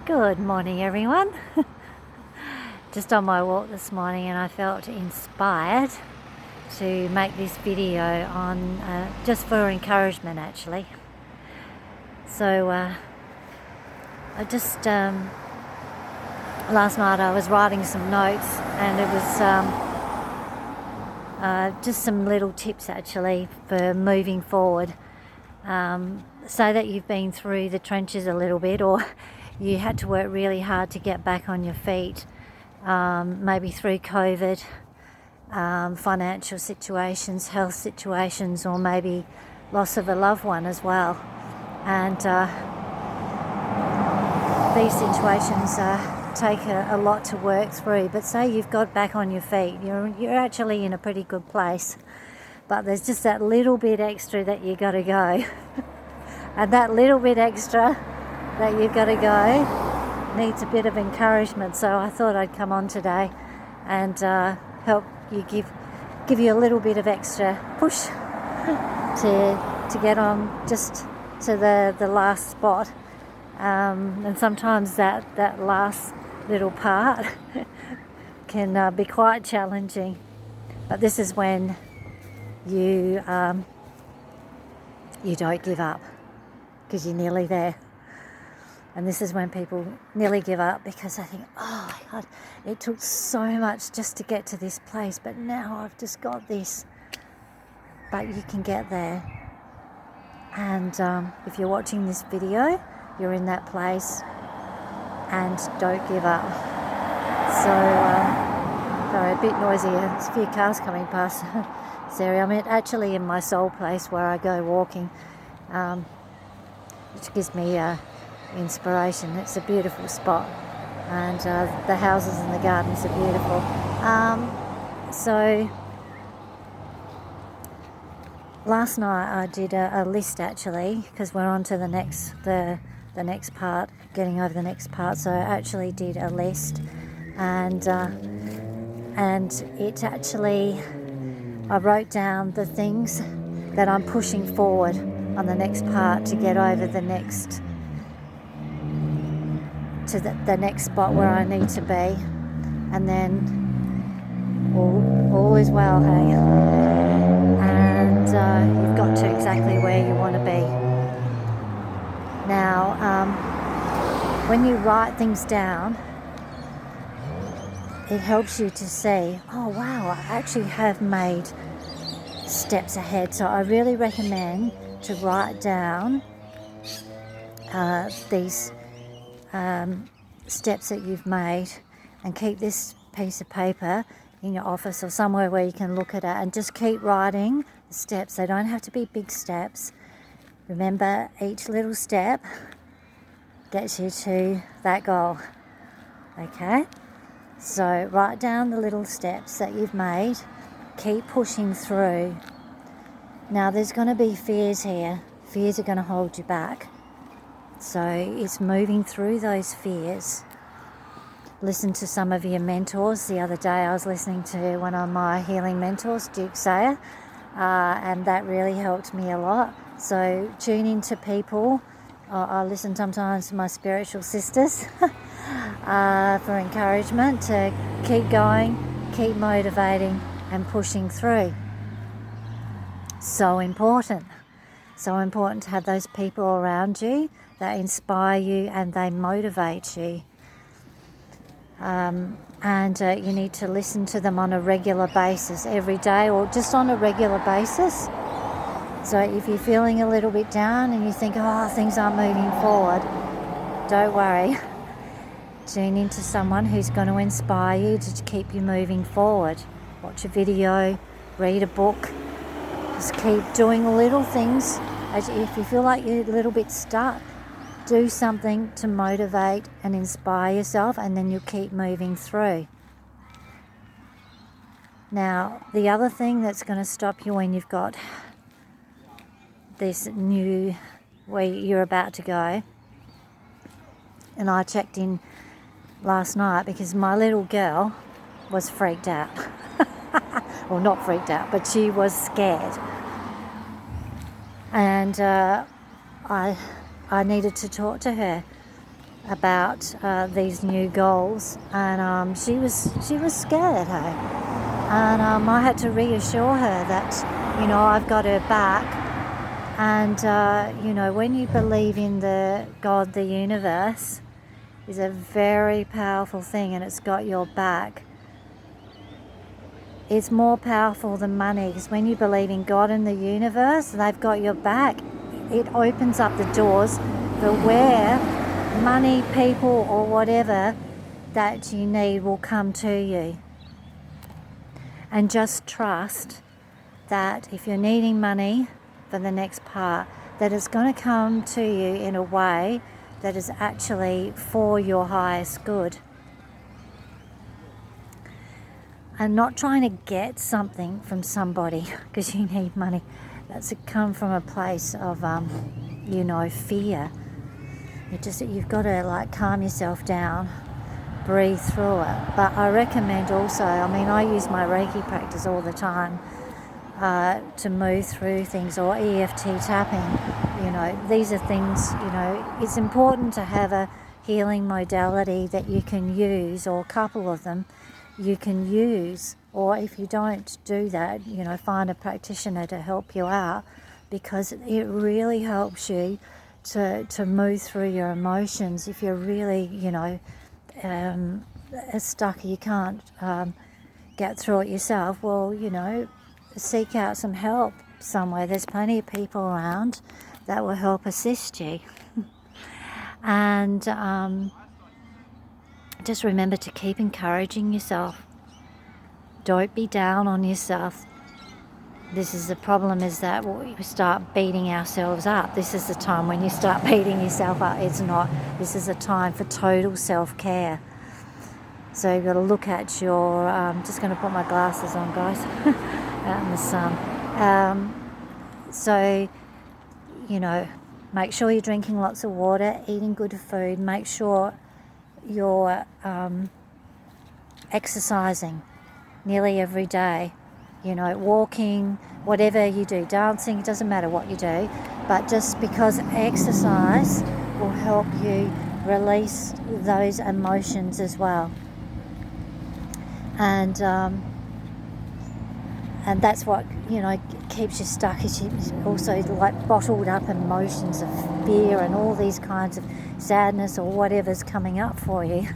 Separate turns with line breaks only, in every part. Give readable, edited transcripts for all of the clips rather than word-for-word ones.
Good morning, everyone. Just on my walk this morning, and I felt inspired to make this video on just for encouragement, actually. So I just last night I was writing some notes, and it was just some little tips actually for moving forward. So that you've been through the trenches a little bit, or you had to work really hard to get back on your feet, maybe through COVID, financial situations, health situations, or maybe loss of a loved one as well. And these situations take a lot to work through, but say you've got back on your feet, you're actually in a pretty good place, but there's just that little bit extra that you got to go. And that little bit extra that you've got to go needs a bit of encouragement. So I thought I'd come on today and help you, give you a little bit of extra push to get on just to the last spot. And sometimes that last little part can be quite challenging. But this is when you don't give up, because you're nearly there. And this is when people nearly give up, because they think, oh my God, it took so much just to get to this place, but now I've just got this. But you can get there. And if you're watching this video, you're in that place, and don't give up. So, sorry, a bit noisy. There's a few cars coming past this area. I'm actually in my soul place where I go walking, which gives me inspiration. It's a beautiful spot, and the houses and the gardens are beautiful. So last night I did a list, actually, because we're on to the next part, getting over the next part. So I actually did a list, and it actually, I wrote down the things that I'm pushing forward on the next part to get over the next, to the next spot where I need to be. And then all is well, hey? And you've got to exactly where you want to be. Now, when you write things down, it helps you to see, oh wow, I actually have made steps ahead. So I really recommend to write down these steps that you've made, and keep this piece of paper in your office or somewhere where you can look at it, and just keep writing the steps. They don't have to be big steps. Remember, each little step gets you to that goal. Okay? So write down the little steps that you've made. Keep pushing through. Now, there's going to be fears here. Fears are going to hold you back. So it's moving through those fears. Listen to some of your mentors. The other day I was listening to one of my healing mentors, Duke Sayer, and that really helped me a lot. So tune into people. I listen sometimes to my spiritual sisters for encouragement to keep going, keep motivating and pushing through. So important. So important to have those people around you that inspire you and they motivate you. And you need to listen to them on a regular basis, every day, or just on a regular basis. So if you're feeling a little bit down and you think, oh, things aren't moving forward, don't worry. Tune into someone who's going to inspire you to keep you moving forward. Watch a video, read a book. Just keep doing little things. If you feel like you're a little bit stuck, do something to motivate and inspire yourself, and then you'll keep moving through. Now, the other thing that's going to stop you when you've got this new, where you're about to go, and I checked in last night because my little girl was freaked out. Well, not freaked out, but she was scared. And I needed to talk to her. about these new goals, and she was scared, hey? And I had to reassure her that, you know, I've got her back. And you know, when you believe in the God, the universe is a very powerful thing, and it's got your back. It's more powerful than money, because when you believe in God and the universe, they've got your back. It opens up the doors for where money, people, or whatever that you need will come to you. And just trust that if you're needing money for the next part, that it's going to come to you in a way that is actually for your highest good. And not trying to get something from somebody because you need money. That's come from a place of, you know, fear. You've got to like calm yourself down, breathe through it. But I recommend also, I mean, I use my Reiki practice all the time to move through things, or EFT tapping. You know, these are things, you know, it's important to have a healing modality that you can use, or a couple of them you can use. Or if you don't do that, you know, find a practitioner to help you out, because it really helps you to move through your emotions. If you're really, you know, stuck, you can't get through it yourself, well, you know, seek out some help somewhere. There's plenty of people around that will help assist you. And just remember to keep encouraging yourself. Don't be down on yourself. This is the problem, is that we start beating ourselves up. This is the time when you start beating yourself up. It's not. This is a time for total self-care. So you've got to look at your, just going to put my glasses on, guys, out in the sun. So, you know, make sure you're drinking lots of water, eating good food, make sure you're exercising nearly every day. You know, walking, whatever you do, dancing, it doesn't matter what you do, but just because exercise will help you release those emotions as well. And that's what, you know, keeps you stuck, is also like bottled up emotions of fear and all these kinds of sadness or whatever's coming up for you.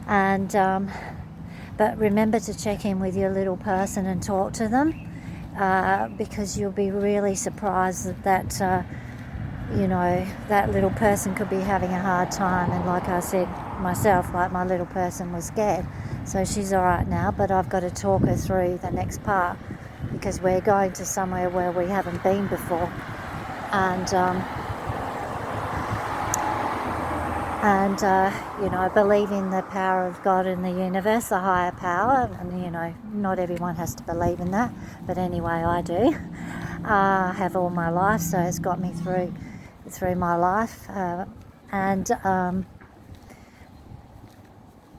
And but remember to check in with your little person and talk to them, because you'll be really surprised that you know, that little person could be having a hard time. And like I said myself, like my little person was scared. So she's all right now, but I've got to talk her through the next part, because we're going to somewhere where we haven't been before. And you know, I believe in the power of God in the universe, the higher power. And, you know, not everyone has to believe in that, but anyway, I do. I have all my life, so it's got me through my life.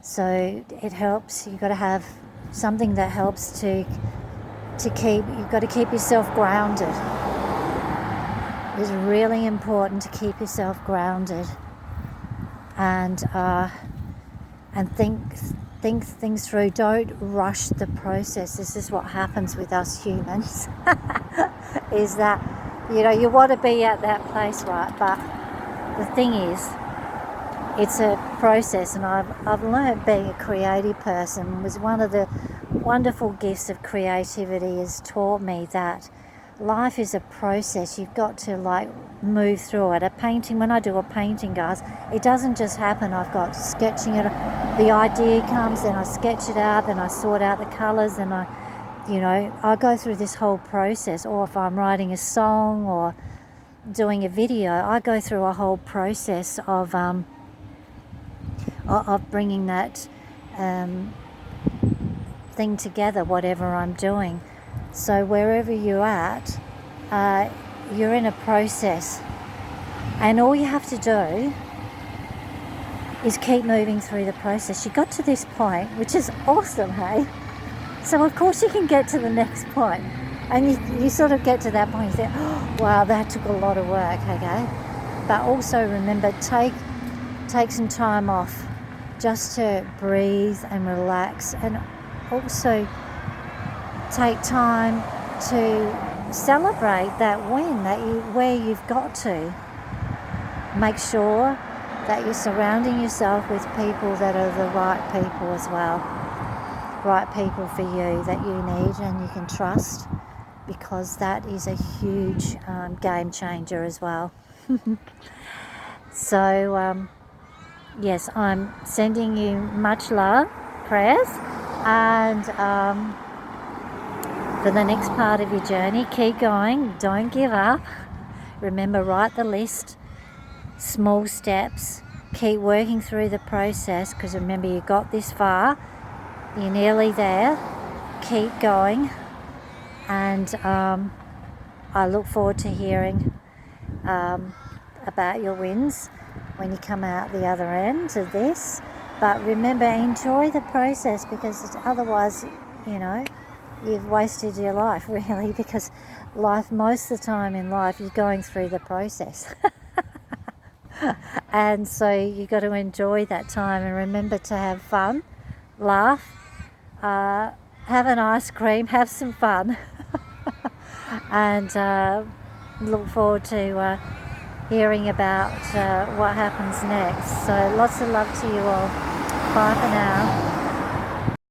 So it helps. You've got to have something that helps to keep. You've got to keep yourself grounded. It's really important to keep yourself grounded, and think things through. Don't rush the process. This is what happens with us humans. Is that, you know, you want to be at that place, right? But the thing is, it's a process, and I've learned, being a creative person, was one of the wonderful gifts of creativity, has taught me that life is a process. You've got to like move through it. A painting, when I do a painting, guys, it doesn't just happen. I've got sketching it, the idea comes, then I sketch it out, then I sort out the colours, and I go through this whole process. Or if I'm writing a song or doing a video, I go through a whole process of bringing that thing together, whatever I'm doing. So wherever you're at, you're in a process, and all you have to do is keep moving through the process. You got to this point, which is awesome, hey? So of course you can get to the next point, and you sort of get to that point, you think, oh, wow, that took a lot of work, okay? But also remember, take take some time off just to breathe and relax, and also take time to celebrate that win where you've got to. Make sure that you're surrounding yourself with people that are the right people as well. Right people for you that you need and you can trust, because that is a huge game changer as well. So, yes, I'm sending you much love, prayers, and for the next part of your journey, keep going, don't give up. Remember, write the list, small steps, keep working through the process, because remember, you got this far, you're nearly there, keep going, and I look forward to hearing about your wins when you come out the other end of this. But remember, enjoy the process, because otherwise, you've wasted your life, really, because most of the time in life, you're going through the process. And so you got to enjoy that time, and remember to have fun, laugh, have an ice cream, have some fun, and look forward to hearing about what happens next. So lots of love to you all. Bye for now.